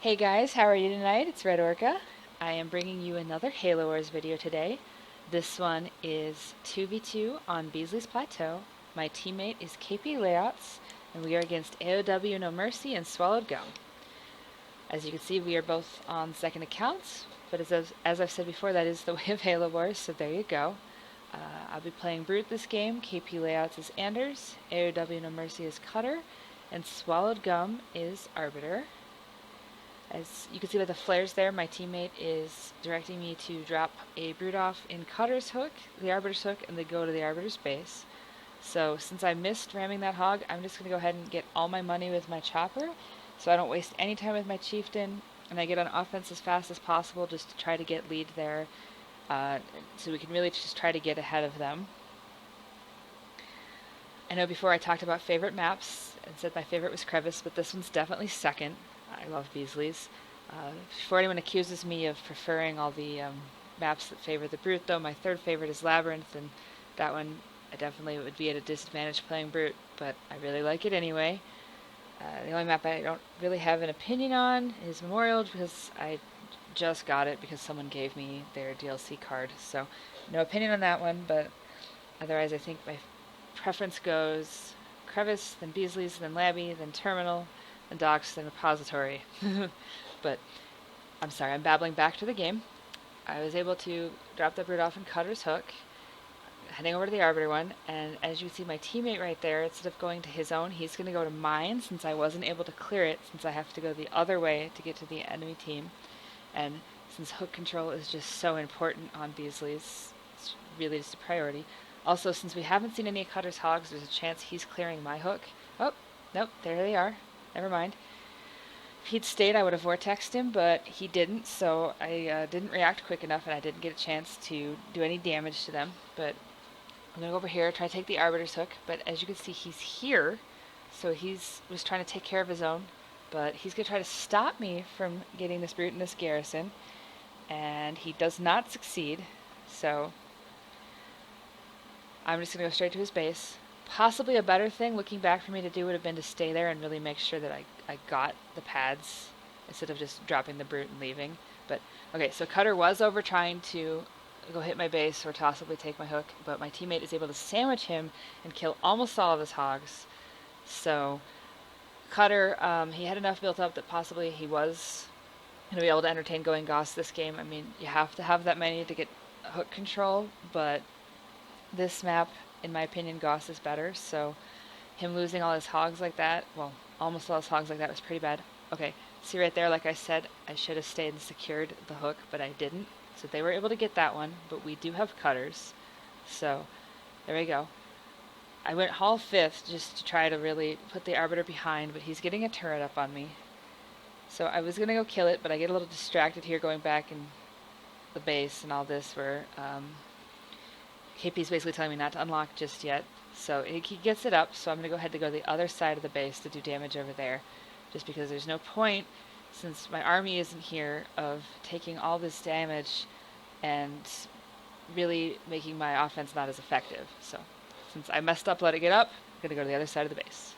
Hey guys, how are you tonight? It's Red Orca. I am bringing you another Halo Wars video today. This one is 2v2 on Beasley's Plateau. My teammate is KP Layouts, and we are against AoW noMeRcy and SwallowedGUM. As you can see, we are both on second accounts, but as I've said before, that is the way of Halo Wars, so there you go. I'll be playing Brute this game. KP Layouts is Anders, AoW noMeRcy is Cutter, and SwallowedGUM is Arbiter. As you can see by the flares there, my teammate is directing me to drop a Brute off in Cutter's hook, the Arbiter's hook, and then go to the Arbiter's base. So since I missed ramming that hog, I'm just going to go ahead and get all my money with my chopper, so I don't waste any time with my chieftain, and I get on offense as fast as possible just to try to get lead there, so we can really just try to get ahead of them. I know before I talked about favorite maps and said my favorite was Crevice, but this one's definitely second. I love Beasley's. Before anyone accuses me of preferring all the maps that favor the Brute, though, my third favorite is Labyrinth, and that one I definitely would be at a disadvantage playing Brute, but I really like it anyway. The only map I don't really have an opinion on is Memorial, because I just got it because someone gave me their DLC card, so no opinion on that one, but otherwise I think my preference goes Crevice, then Beasley's, then Labby, then Terminal, and Docks, then Repository. But I'm sorry, I'm babbling back to the game. I was able to drop the Brute off in Cutter's hook, heading over to the Arbiter one, and as you can see my teammate right there, instead of going to his own, he's going to go to mine since I wasn't able to clear it, since I have to go the other way to get to the enemy team. And since hook control is just so important on Beasley's, it's really just a priority. Also, since we haven't seen any Cutter's hogs, there's a chance he's clearing my hook. Oh, nope, there they are. Never mind. If he'd stayed, I would have vortexed him, but he didn't, so I didn't react quick enough, and I didn't get a chance to do any damage to them. But I'm going to go over here, try to take the Arbiter's hook, but as you can see, he's here, so was trying to take care of his own, but he's going to try to stop me from getting this Brute in this garrison, and he does not succeed, so I'm just going to go straight to his base. Possibly a better thing, looking back, for me to do would have been to stay there and really make sure that I got the pads instead of just dropping the Brute and leaving. But, okay, so Cutter was over trying to go hit my base or possibly take my hook, but my teammate is able to sandwich him and kill almost all of his hogs. So, Cutter, he had enough built up that possibly he was going to be able to entertain going Goss this game. I mean, you have to have that many to get hook control, but this map, in my opinion, Goss is better, so him losing all his hogs like that, well, almost all his hogs like that, was pretty bad. Okay, see right there, like I said, I should have stayed and secured the hook, but I didn't, so they were able to get that one, but we do have Cutters, so there we go. I went Hall 5th just to try to really put the Arbiter behind, but he's getting a turret up on me. So I was going to go kill it, but I get a little distracted here going back in the base and all this, where KP's basically telling me not to unlock just yet, so he gets it up, so I'm going to go ahead to go to the other side of the base to do damage over there, just because there's no point, since my army isn't here, of taking all this damage and really making my offense not as effective. So since I messed up letting it up, I'm going to go to the other side of the base.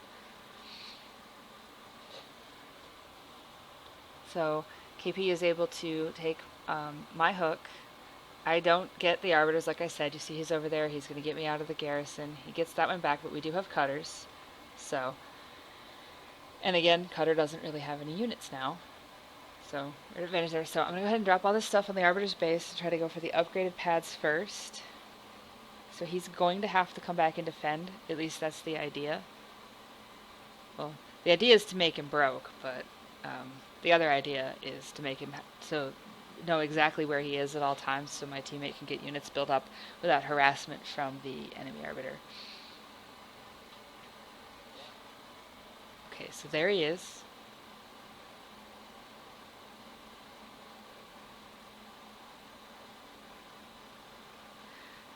So KP is able to take my hook. I don't get the Arbiters, like I said. You see he's over there. He's going to get me out of the garrison. He gets that one back, but we do have Cutters. So, and again, Cutter doesn't really have any units now. So, we're at advantage there. So I'm going to go ahead and drop all this stuff on the Arbiter's base to try to go for the upgraded pads first. So he's going to have to come back and defend. At least that's the idea. Well, the idea is to make him broke, but the other idea is to make him know exactly where he is at all times, so my teammate can get units built up without harassment from the enemy Arbiter. Okay, so there he is.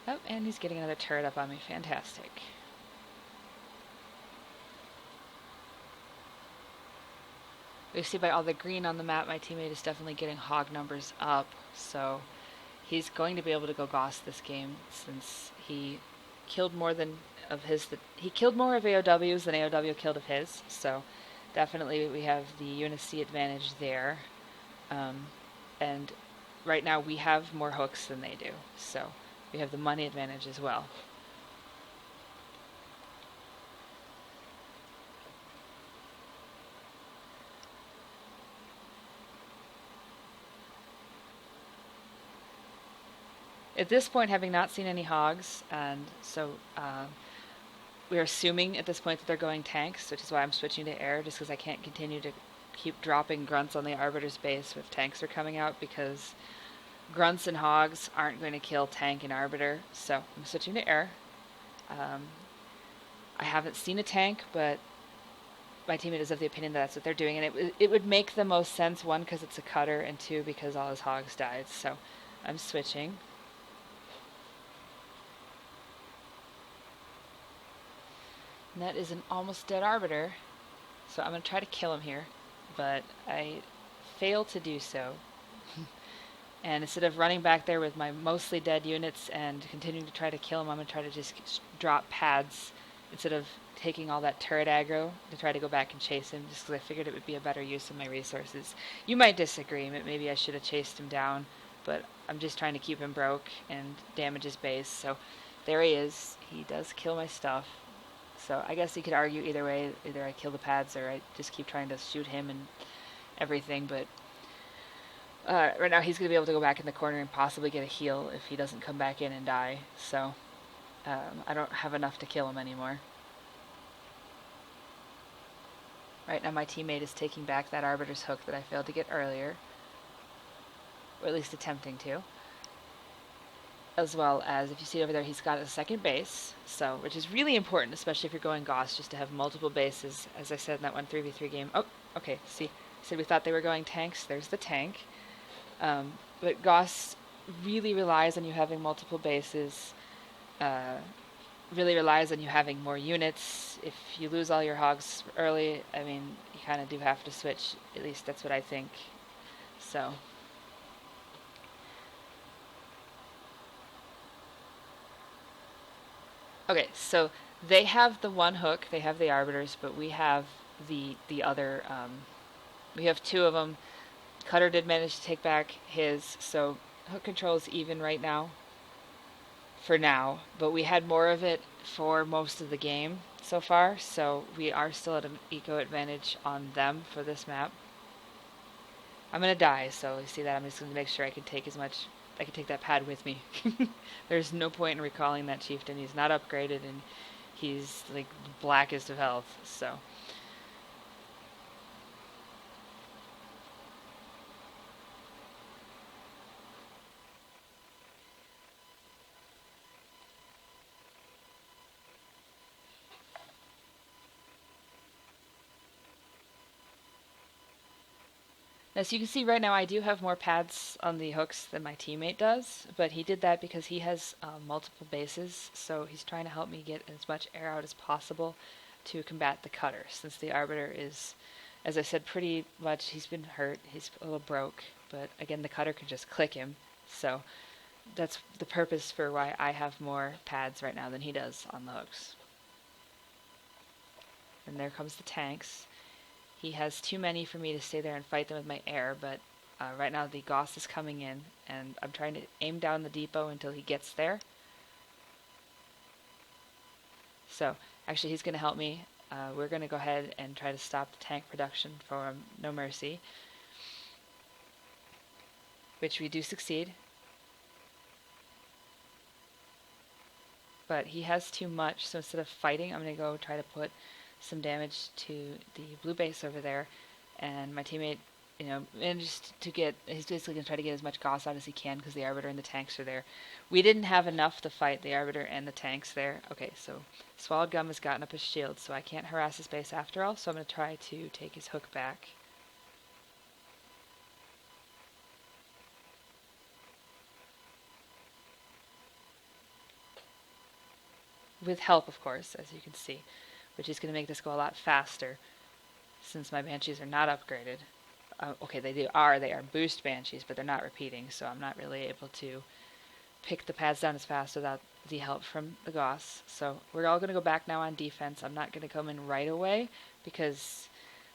Oh, and he's getting another turret up on me. Fantastic. You see by all the green on the map, my teammate is definitely getting hog numbers up, so he's going to be able to go Goss this game, since he killed more of AoWs than AoW killed of his, so definitely we have the UNSC advantage there. And right now we have more hooks than they do, so we have the money advantage as well. At this point, having not seen any hogs, and so we're assuming at this point that they're going tanks, which is why I'm switching to air, just because I can't continue to keep dropping grunts on the Arbiter's base if tanks are coming out, because grunts and hogs aren't going to kill tank and Arbiter, so I'm switching to air. I haven't seen a tank, but my teammate is of the opinion that that's what they're doing, and it would make the most sense, one, because it's a cutter, and two, because all his hogs died, so I'm switching. And that is an almost dead Arbiter, so I'm going to try to kill him here, but I fail to do so. And instead of running back there with my mostly dead units and continuing to try to kill him, I'm going to try to just drop pads instead of taking all that turret aggro to try to go back and chase him, just because I figured it would be a better use of my resources. You might disagree, maybe I should have chased him down, but I'm just trying to keep him broke and damage his base. So there he is. He does kill my stuff. So I guess you could argue either way. Either I kill the pads or I just keep trying to shoot him and everything. But right now he's going to be able to go back in the corner and possibly get a heal if he doesn't come back in and die. So I don't have enough to kill him anymore. Right now my teammate is taking back that Arbiter's hook that I failed to get earlier. Or at least attempting to. As well as, if you see over there, he's got a second base, so which is really important, especially if you're going Gauss, just to have multiple bases, as I said in that one 3v3 game. Oh, okay, see, said we thought they were going tanks. There's the tank. But Gauss really relies on you having multiple bases, really relies on you having more units. If you lose all your hogs early, I mean, you kind of do have to switch. At least that's what I think. So... Okay, so they have the one hook, they have the Arbiters, but we have the other, we have two of them. Cutter did manage to take back his, so hook control is even right now, for now, but we had more of it for most of the game so far, so we are still at an eco advantage on them for this map. I'm going to die, so you see that, I'm just going to make sure I can take as much... I can take that pad with me. There's no point in recalling that chieftain. He's not upgraded and he's like blackest of health, so. As you can see right now, I do have more pads on the hooks than my teammate does, but he did that because he has multiple bases, so he's trying to help me get as much air out as possible to combat the cutter, since the Arbiter is, as I said, pretty much, he's been hurt, he's a little broke, but again, the cutter can just click him, so that's the purpose for why I have more pads right now than he does on the hooks. And there comes the tanks. He has too many for me to stay there and fight them with my air, but right now the Gauss is coming in, and I'm trying to aim down the depot until he gets there. So, actually he's going to help me. We're going to go ahead and try to stop the tank production for noMeRcy, which we do succeed. But he has too much, so instead of fighting, I'm going to go try to put some damage to the blue base over there, and my teammate, you know, managed to get, he's basically going to try to get as much Gauss out as he can because the Arbiter and the tanks are there. We didn't have enough to fight the Arbiter and the tanks there. Okay, so SwallowedGUM has gotten up his shield, so I can't harass his base after all, so I'm going to try to take his hook back. With help, of course, as you can see, which is going to make this go a lot faster since my Banshees are not upgraded. Okay, they are boost Banshees, but they're not repeating, so I'm not really able to pick the pads down as fast without the help from the Gauss. So we're all going to go back now on defense. I'm not going to come in right away because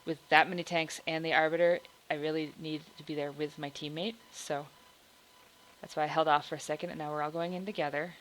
with that many tanks and the Arbiter, I really need to be there with my teammate, so that's why I held off for a second, and now we're all going in together.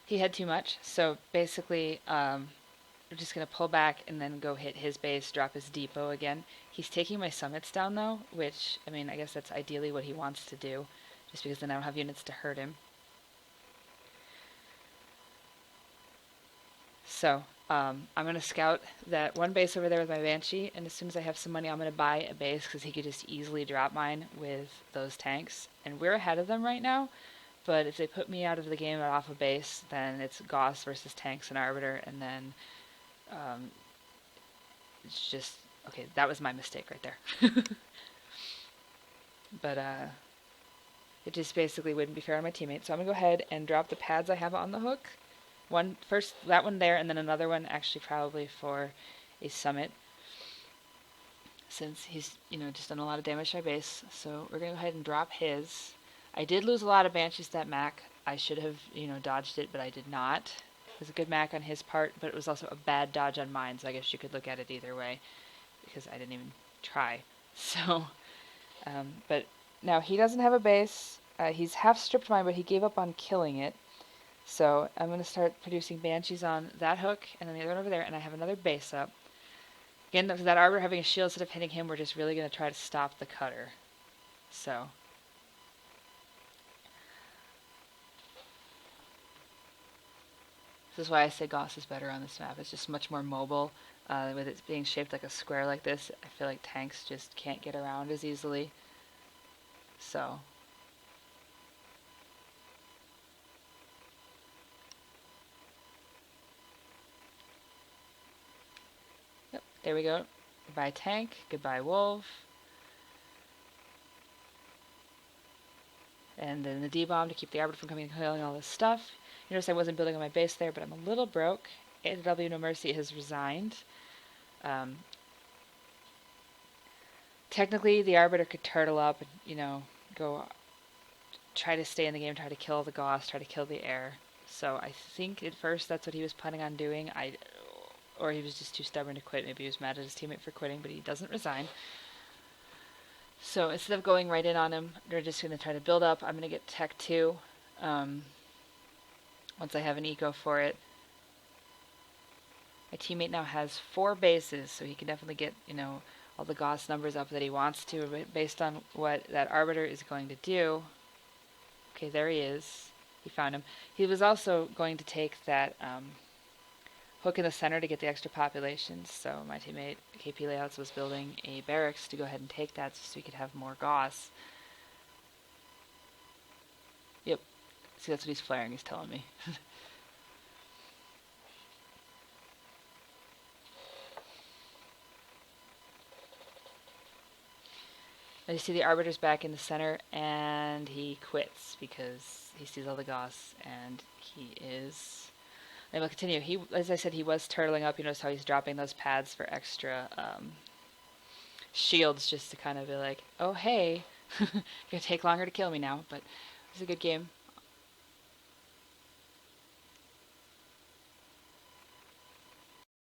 He had too much, so basically we're just going to pull back and then go hit his base, drop his depot again. He's taking my summits down though, which, I mean, I guess that's ideally what he wants to do, just because then I don't have units to hurt him. So, I'm going to scout that one base over there with my Banshee, and as soon as I have some money, I'm going to buy a base, because he could just easily drop mine with those tanks. And we're ahead of them right now, but if they put me out of the game off a base, then it's Gauss versus tanks and Arbiter, and then it's just, okay, that was my mistake right there. But it just basically wouldn't be fair on my teammates. So I'm going to go ahead and drop the pads I have on the hook. One first, that one there, and then another one actually probably for a summit, since he's, you know, just done a lot of damage to my base. So we're going to go ahead and drop his. I did lose a lot of Banshees that Mac. I should have, you know, dodged it, but I did not. It was a good Mac on his part, but it was also a bad dodge on mine, so I guess you could look at it either way, because I didn't even try. So, but now he doesn't have a base. He's half stripped mine, but he gave up on killing it. So I'm going to start producing Banshees on that hook, and then the other one over there, and I have another base up. Again, that Arbiter having a shield instead of hitting him, we're just really going to try to stop the cutter. So this is why I say Gauss is better on this map. It's just much more mobile. With it being shaped like a square like this, I feel like tanks just can't get around as easily. So yep, there we go. Goodbye tank, goodbye wolf. And then the D-bomb to keep the Arbiter from coming and killing all this stuff. You notice I wasn't building on my base there, but I'm a little broke. AoW noMeRcy823 has resigned. Technically, the Arbiter could turtle up and, you know, go try to stay in the game, try to kill the Gauss, try to kill the air. So I think at first that's what he was planning on doing. Or he was just too stubborn to quit. Maybe he was mad at his teammate for quitting, but he doesn't resign. So instead of going right in on him, we're just going to try to build up. I'm going to get Tech 2 once I have an eco for it. My teammate now has 4 bases, so he can definitely get, you know, all the Gauss numbers up that he wants to, based on what that Arbiter is going to do. Okay, there he is. He found him. He was also going to take that hook in the center to get the extra populations, so my teammate KP Layouts was building a barracks to go ahead and take that so he could have more Gauss. Yep. See, that's what he's flaring, he's telling me. Now you see the Arbiter's back in the center, and he quits because he sees all the Gauss, and he is... And we'll continue. He, as I said, he was turtling up. You notice how he's dropping those pads for extra shields, just to kind of be like, oh, hey, it's going to take longer to kill me now, but it was a good game.